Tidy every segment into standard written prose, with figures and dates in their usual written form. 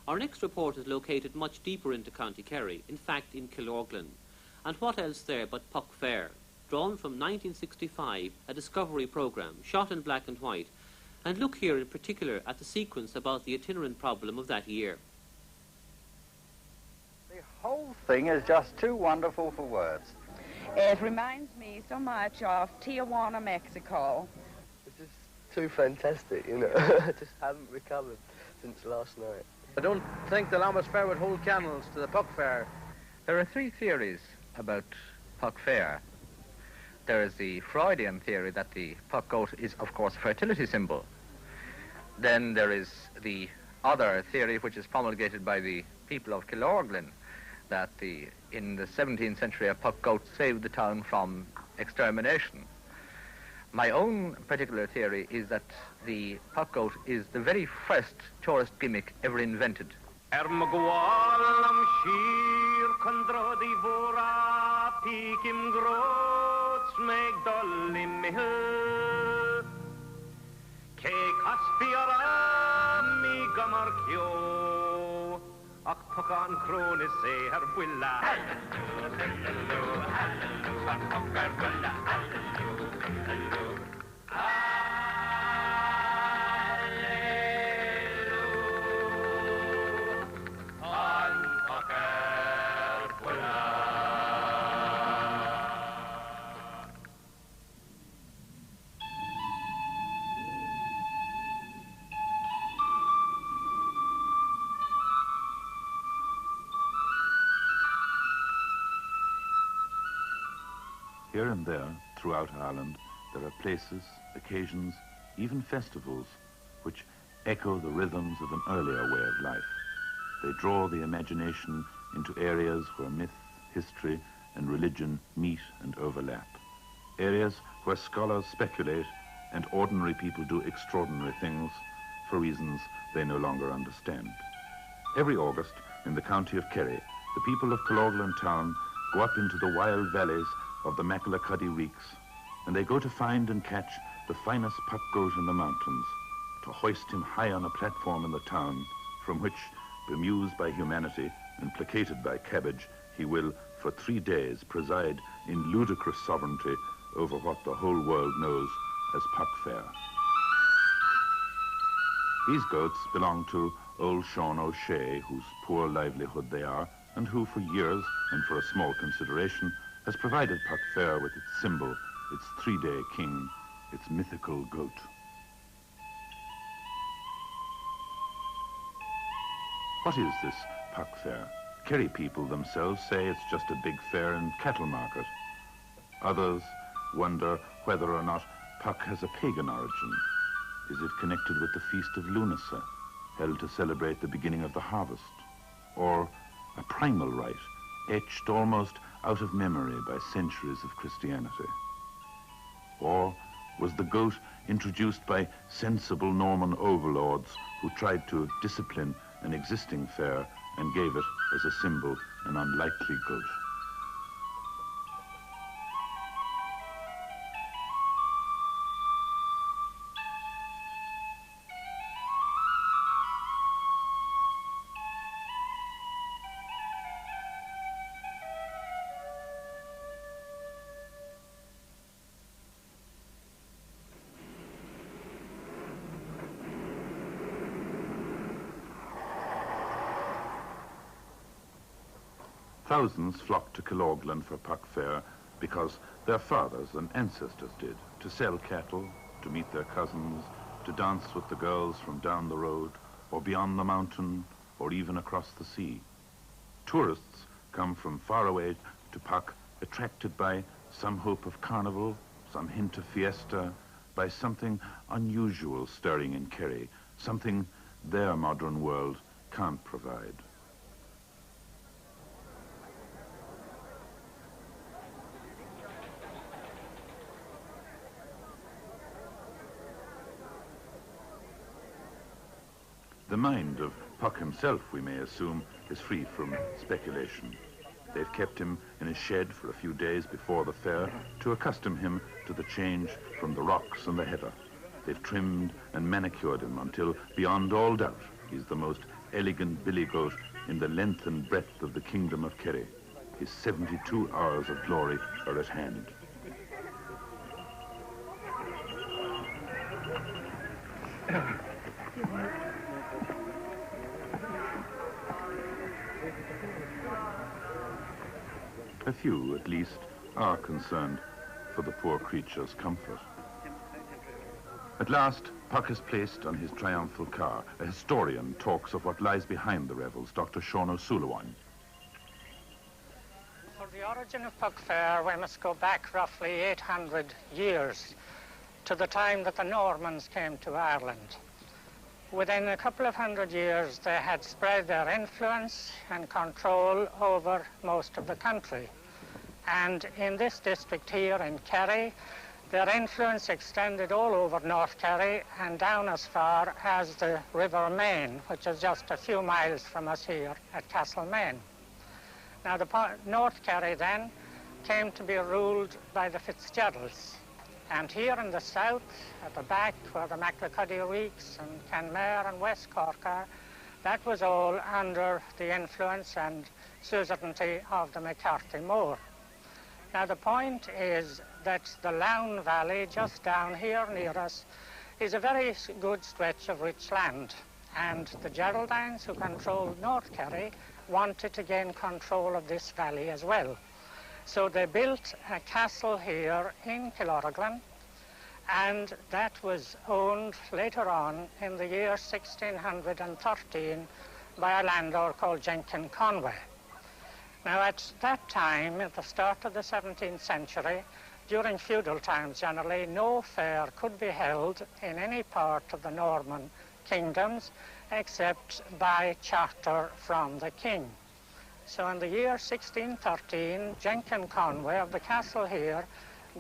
Our next report is located much deeper into County Kerry, in fact in Killorglin. And what else there but Puck Fair, drawn from 1965, a discovery programme, shot in black and white. And look here in particular at the sequence about the itinerant problem of that year. The whole thing is just too wonderful for words. It reminds me so much of Tijuana, Mexico. It's just too fantastic, you know. I just haven't recovered since last night. I don't think the Lammas Fair would hold candles to the Puck Fair. There are three theories about Puck Fair. There is the Freudian theory that the puck goat is, of course, a fertility symbol. Then there is the other theory, which is promulgated by the people of Killorglin, that in the 17th century a puck goat saved the town from extermination. My own particular theory is that the puck goat is the very first tourist gimmick ever invented. Here and there, throughout Ireland, there are places, occasions, even festivals, which echo the rhythms of an earlier way of life. They draw the imagination into areas where myth, history, and religion meet and overlap. Areas where scholars speculate and ordinary people do extraordinary things for reasons they no longer understand. Every August, in the county of Kerry, the people of Killorglin town go up into the wild valleys of the Macalacuddy Reeks, and they go to find and catch the finest puck goat in the mountains, to hoist him high on a platform in the town, from which, bemused by humanity and placated by cabbage, he will, for 3 days, preside in ludicrous sovereignty over what the whole world knows as Puck Fair. These goats belong to old Sean O'Shea, whose poor livelihood they are, and who for years, and for a small consideration, has provided Puck Fair with its symbol, its 3-day king, its mythical goat. What is this Puck Fair? Kerry people themselves say it's just a big fair and cattle market. Others wonder whether or not Puck has a pagan origin. Is it connected with the Feast of Lunasa, held to celebrate the beginning of the harvest? Or a primal rite, etched almost out of memory by centuries of Christianity? Or was the goat introduced by sensible Norman overlords who tried to discipline an existing fair and gave it, as a symbol, an unlikely goat? Thousands flock to Killorglin for Puck Fair because their fathers and ancestors did, to sell cattle, to meet their cousins, to dance with the girls from down the road, or beyond the mountain, or even across the sea. Tourists come from far away to Puck, attracted by some hope of carnival, some hint of fiesta, by something unusual stirring in Kerry, something their modern world can't provide. The mind of Puck himself, we may assume, is free from speculation. They've kept him in his shed for a few days before the fair to accustom him to the change from the rocks and the heather. They've trimmed and manicured him until, beyond all doubt, he's the most elegant billy goat in the length and breadth of the kingdom of Kerry. His 72 hours of glory are at hand. A few, at least, are concerned for the poor creature's comfort. At last, Puck is placed on his triumphal car. A historian talks of what lies behind the revels, Dr. Sean O'Sullivan. For the origin of Puck Fair, we must go back roughly 800 years to the time that the Normans came to Ireland. Within a couple of hundred years, they had spread their influence and control over most of the country. And in this district here in Kerry, their influence extended all over North Kerry and down as far as the River Main, which is just a few miles from us here at Castlemaine. Now, North Kerry then came to be ruled by the Fitzgeralds. And here in the south, at the back, where the MacLacuddy Reeks and Kenmare and West Cork are, that was all under the influence and suzerainty of the McCarthy Moor. Now, the point is that the Lown Valley, just down here near us, is a very good stretch of rich land. And the Geraldines, who controlled North Kerry, wanted to gain control of this valley as well. So they built a castle here in Killorglin, and that was owned later on in the year 1613 by a landlord called Jenkin Conway. Now, at that time, at the start of the 17th century, during feudal times generally, no fair could be held in any part of the Norman kingdoms except by charter from the king. So in the year 1613, Jenkin Conway of the castle here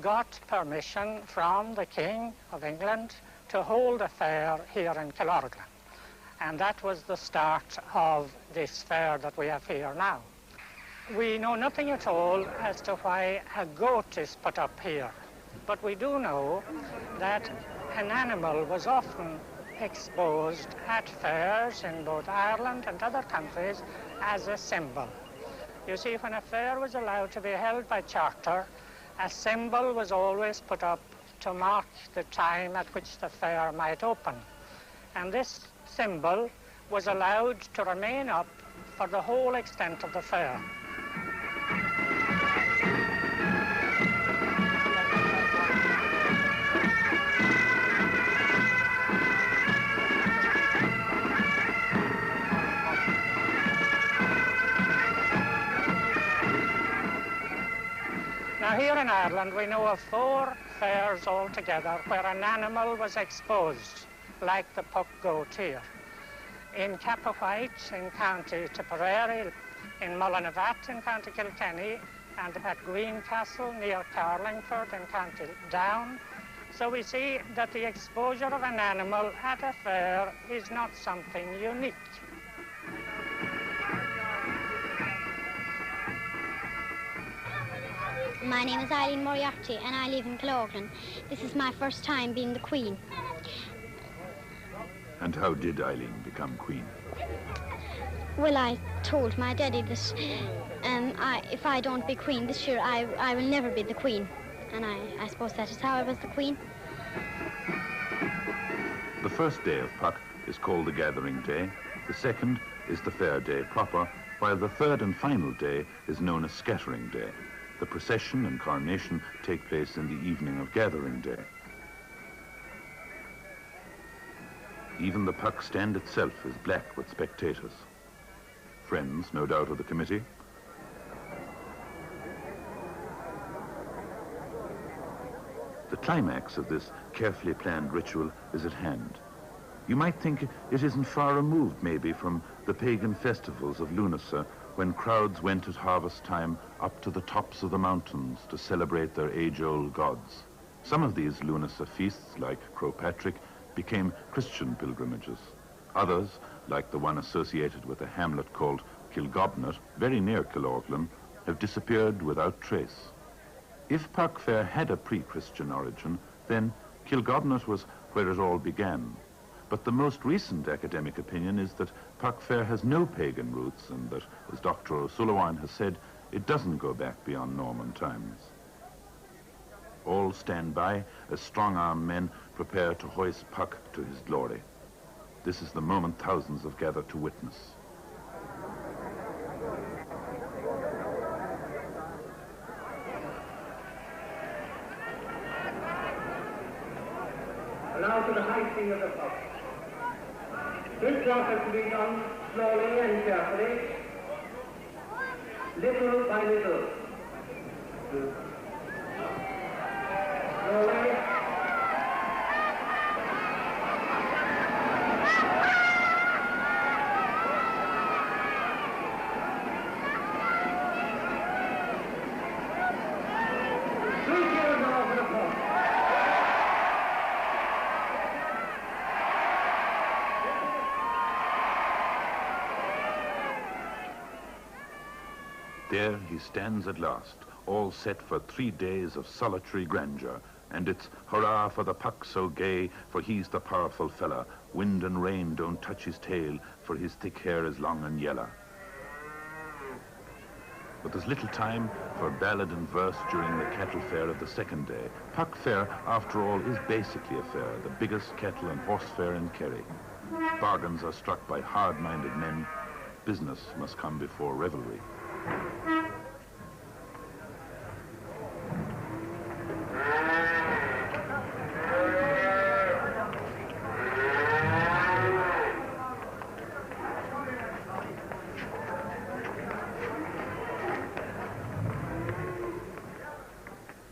got permission from the King of England to hold a fair here in Killorglin. And that was the start of this fair that we have here now. We know nothing at all as to why a goat is put up here, but we do know that an animal was often exposed at fairs in both Ireland and other countries as a symbol. You see, when a fair was allowed to be held by charter, a symbol was always put up to mark the time at which the fair might open. And this symbol was allowed to remain up for the whole extent of the fair. Now, here in Ireland, we know of 4 fairs altogether where an animal was exposed, like the Puck goat here. In Capawhite in County Tipperary, in Mullinavat in County Kilkenny, and at Greencastle near Carlingford in County Down. So we see that the exposure of an animal at a fair is not something unique. My name is Eileen Moriarty and I live in Killorglin. This is my first time being the Queen. And how did Eileen become Queen? Well, I told my daddy that if I don't be Queen this year, I will never be the Queen. And I suppose that is how I was the Queen. The first day of Puck is called the Gathering Day. The second is the Fair Day proper, while the third and final day is known as Scattering Day. The procession and coronation take place in the evening of Gathering Day. Even the Puck stand itself is black with spectators. Friends, no doubt, of the committee. The climax of this carefully planned ritual is at hand. You might think it isn't far removed, maybe, from the pagan festivals of Lunasa, when crowds went at harvest time up to the tops of the mountains to celebrate their age-old gods. Some of these Lunasa feasts, like Crowpatrick, became Christian pilgrimages. Others, like the one associated with a hamlet called Kilgobnat, very near Killorglin, have disappeared without trace. If Puck Fair had a pre-Christian origin, then Kilgobnat was where it all began. But the most recent academic opinion is that Puck Fair has no pagan roots and that, as Dr. O'Sullivan has said, it doesn't go back beyond Norman times. All stand by as strong-armed men prepare to hoist Puck to his glory. This is the moment thousands have gathered to witness. Now to the hoisting of the Puck. This job has to be done slowly and carefully, little by little. Slowly. There he stands at last, all set for 3 days of solitary grandeur. And it's hurrah for the Puck so gay, for he's the powerful fella. Wind and rain don't touch his tail, for his thick hair is long and yellow. But there's little time for ballad and verse during the cattle fair of the second day. Puck Fair, after all, is basically a fair, the biggest cattle and horse fair in Kerry. Bargains are struck by hard-minded men. Business must come before revelry.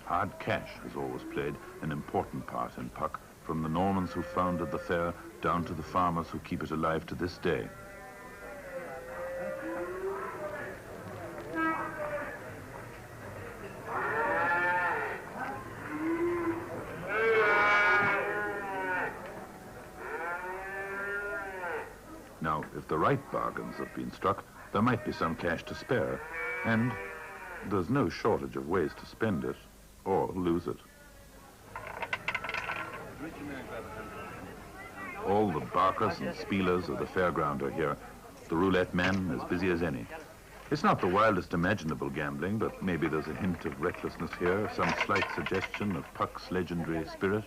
Hard cash has always played an important part in Puck, from the Normans who founded the fair down to the farmers who keep it alive to this day. Now, if the right bargains have been struck, there might be some cash to spare, and there's no shortage of ways to spend it or lose it. All the barkers and spielers of the fairground are here. The roulette men as busy as any. It's not the wildest imaginable gambling, but maybe there's a hint of recklessness here, some slight suggestion of Puck's legendary spirit.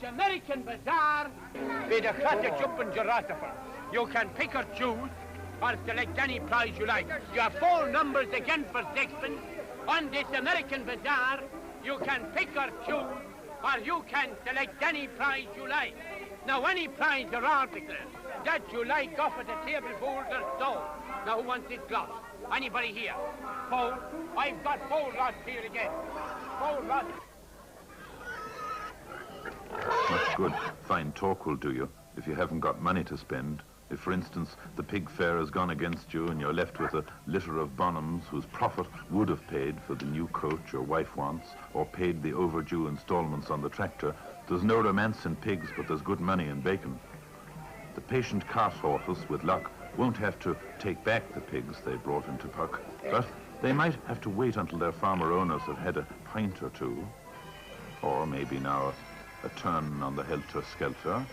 American Bazaar, with a cottage up in Gerrardstown. You can pick or choose or select any prize you like. You have 4 numbers again for sixpence. On this American Bazaar, you can pick or choose or you can select any prize you like. Now, any prize or article that you like off at the table, bowls or stone. Now, who wants this glass? Anybody here? 4? I've got 4 lots here again. 4 lots. Much good. Fine talk will do you if you haven't got money to spend. If, for instance, the pig fair has gone against you and you're left with a litter of bonhams whose profit would have paid for the new coat your wife wants or paid the overdue installments on the tractor, there's no romance in pigs, but there's good money in bacon. The patient cart horses with luck won't have to take back the pigs they brought into Puck, but they might have to wait until their farmer owners have had a pint or two, or maybe now a turn on the helter-skelter.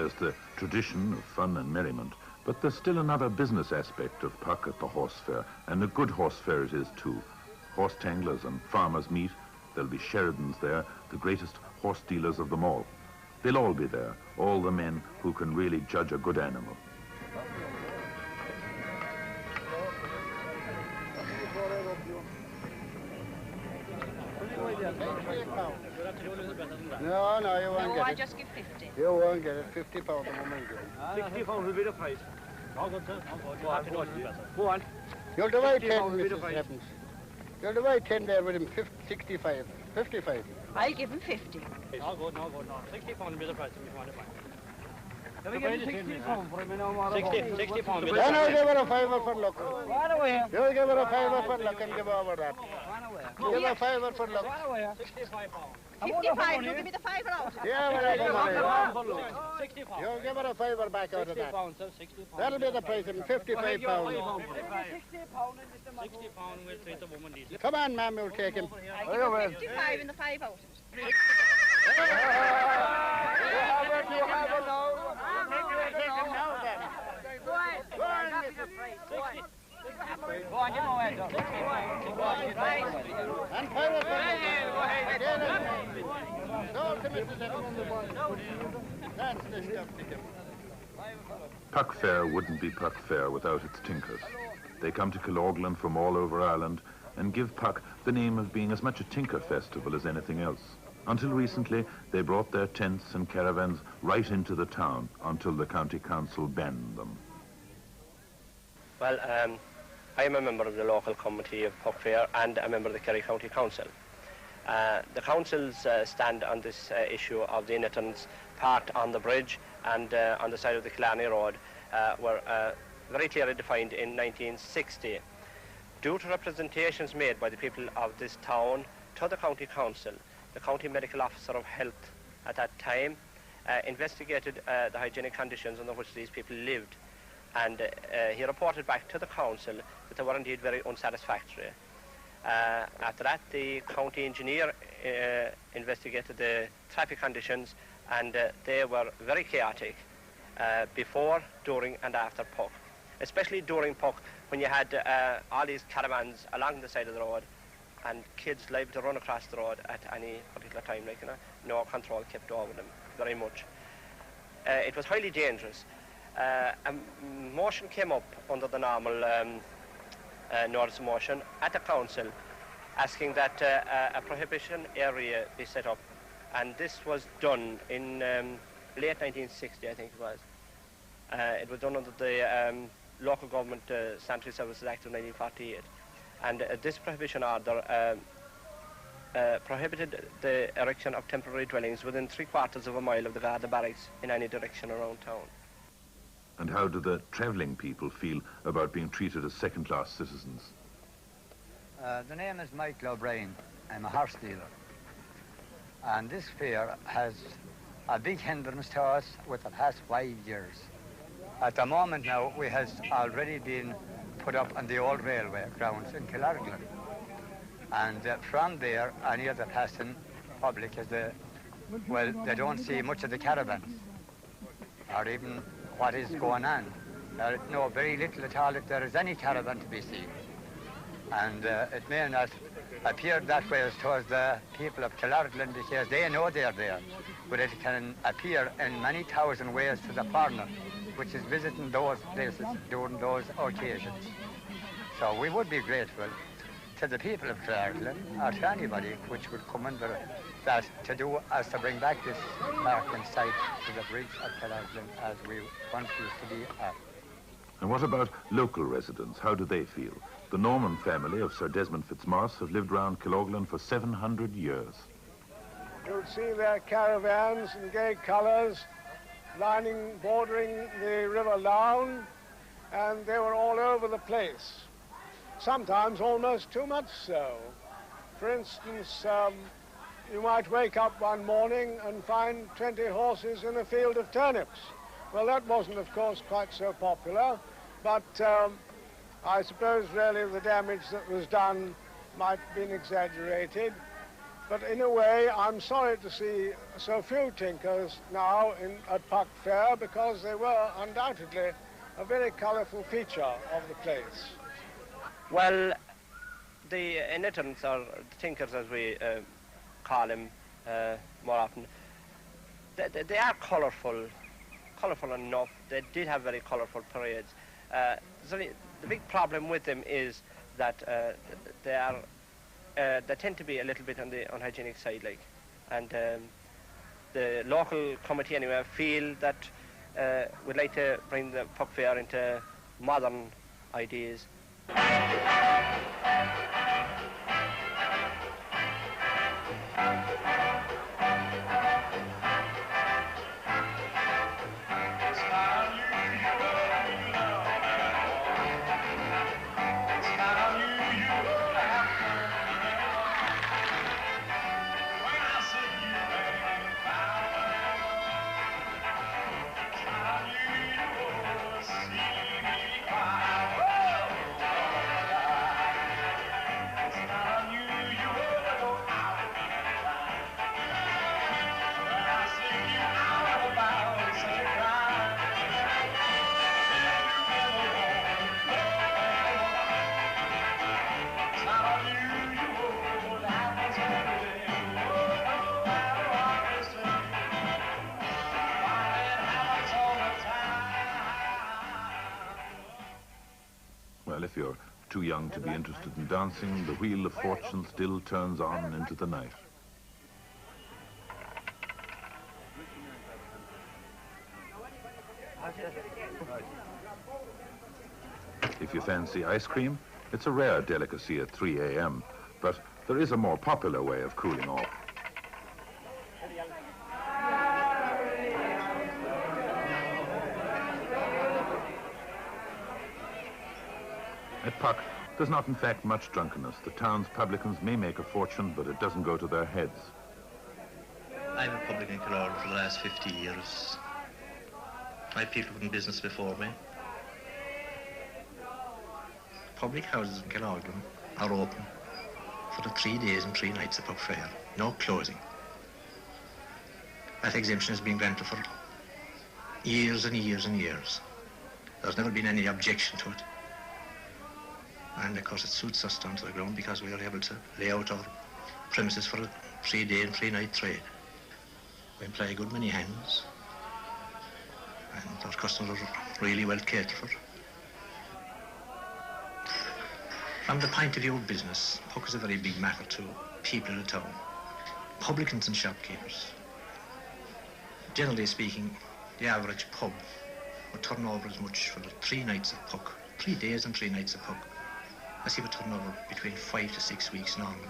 There's the tradition of fun and merriment, but there's still another business aspect of Puck at the horse fair, and a good horse fair it is too. Horse tanglers and farmers meet. There'll be Sheridans there, the greatest horse dealers of them all. They'll all be there, all the men who can really judge a good animal. No, you won't get I it. just give 50. You won't get it. £50 the moment. £60 will be the price. Go on. You'll divide 10, Mrs. Evans. You'll divide 10 there with him, 65. 55. I'll give him 50. No. £60 will be the price if you want to buy. Can we get £60 for him? £60 will be Then I'll give her a fiver for luck. You'll give her a fiver for luck and give over that. Give her a fiver for luck. £55, you give me the fiver out. Yeah, well, you'll give her a fiver back out of that. That'll be the price of him, £55. £60 will treat the woman decent. Come on, ma'am, you'll take him. I'll give him 55 in the 5 out. You have it now. Take him now, then. Go on, Mrs. Go on, give him away, Doc. And fiver for luck. Sold to Mrs. Evans. That's the stuff to give. Puck Fair wouldn't be Puck Fair without its tinkers. They come to Killorglin from all over Ireland and give Puck the name of being as much a tinker festival as anything else. Until recently, they brought their tents and caravans right into the town until the county council banned them. Well, I am a member of the local committee of Puck Fair and a member of the Kerry County Council. The councils stand on this issue of the inhabitants parked on the bridge and on the side of the Killarney Road were very clearly defined in 1960. Due to representations made by the people of this town to the County Council, the County Medical Officer of Health at that time investigated the hygienic conditions under which these people lived, and he reported back to the council that they were indeed very unsatisfactory. After that, the county engineer investigated the traffic conditions, and they were very chaotic before, during and after Puck. Especially during Puck, when you had all these caravans along the side of the road and kids liable to run across the road at any particular time, like, no control kept over them very much. It was highly dangerous. A motion came up under the normal notice of motion at the council asking that a prohibition area be set up, and this was done in late 1960, I think it was. It was done under the Local Government Sanitary Services Act of 1948, and this prohibition order prohibited the erection of temporary dwellings within 3/4 of a mile of the Garda barracks in any direction around town. And how do the travelling people feel about being treated as second-class citizens? The name is Michael O'Brien. I'm a horse dealer. And this fair has a big hindrance to us with the past 5 years. At the moment now, we has already been put up on the old railway grounds in Killorglin. And from there, any other passing public is they don't see much of the caravans, or even what is going on. There know very little at all if there is any caravan to be seen. And it may not appear that way as towards the people of Killorglin because they know they're there, but it can appear in many thousand ways to the foreigner, which is visiting those places during those occasions. So we would be grateful to the people of Killorglin or to anybody which would come under that to do as to bring back this parking site to the bridge of Killorglin as we once used to be at. And what about local residents? How do they feel? The Norman family of Sir Desmond Fitzmaurice have lived round Killorglin for 700 years. You'll see their caravans in gay colours bordering the River Larne, and they were all over the place. Sometimes almost too much so. For instance, you might wake up one morning and find 20 horses in a field of turnips. Well, that wasn't, of course, quite so popular, but I suppose really the damage that was done might have been exaggerated. But in a way, I'm sorry to see so few tinkers now at Puck Fair, because they were undoubtedly a very colourful feature of the place. Well, the initterms, or the tinkers as we call them more often, they are colourful enough. They did have very colourful parades. The big problem with them is that they tend to be a little bit on the unhygienic side, like, and the local committee anyway feel that we'd like to bring the Puck Fair into modern ideas. Well, if you're too young to be interested in dancing, the Wheel of Fortune still turns on into the night. If you fancy ice cream, it's a rare delicacy at 3 a.m., but there is a more popular way of cooling off. At Puck, there's not in fact much drunkenness. The town's publicans may make a fortune, but it doesn't go to their heads. I'm a publican in Killorglin for the last 50 years. I had people in business before me. Public houses in Killorglin are open for the 3 days and 3 nights of Puck Fair. No closing. That exemption has been granted for years and years and years. There's never been any objection to it. And of course it suits us down to the ground because we are able to lay out our premises for a 3 day and 3 night trade. We employ a good many hands, and our customers are really well catered for. From the point of view of business, Puck is a very big matter to people in the town, publicans and shopkeepers. Generally speaking, the average pub would turn over as much for the 3 nights of Puck, 3 days and 3 nights of Puck, as he would turn over between 5 to 6 weeks normally.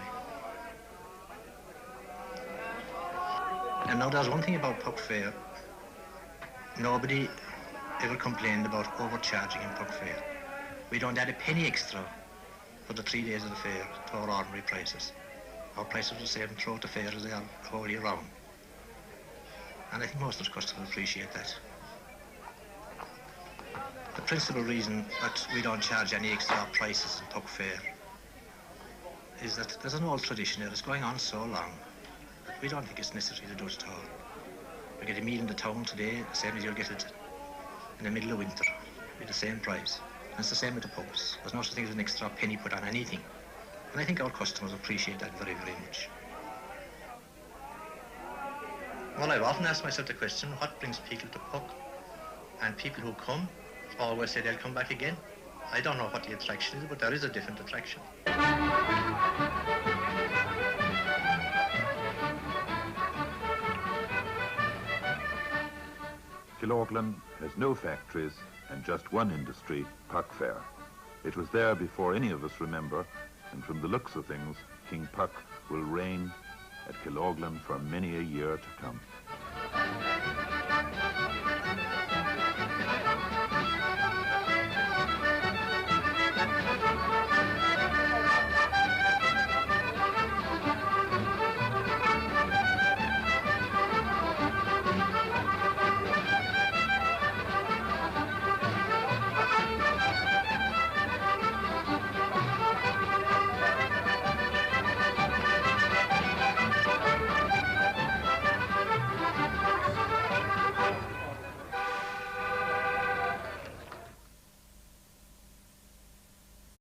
And now there's one thing about Puck Fair. Nobody ever complained about overcharging in Puck Fair. We don't add a penny extra for the 3 days of the fair to our ordinary prices. Our prices are the same throughout the fair as they are the whole year round. And I think most of the customers appreciate that. The principal reason that we don't charge any extra prices in Puck Fair is that there's an old tradition there that's going on so long that we don't think it's necessary to do it at all. We get a meal in the town today, the same as you'll get it in the middle of winter, with the same price. And it's the same with the pubs. There's no such thing as an extra penny put on anything. And I think our customers appreciate that very, very much. Well, I've often asked myself the question, what brings people to Puck? And people who come always say they'll come back again. I don't know what the attraction is, but there is a different attraction. Killorglin has no factories and just one industry, Puck Fair. It was there before any of us remember, and from the looks of things, King Puck will reign at Killorglin for many a year to come.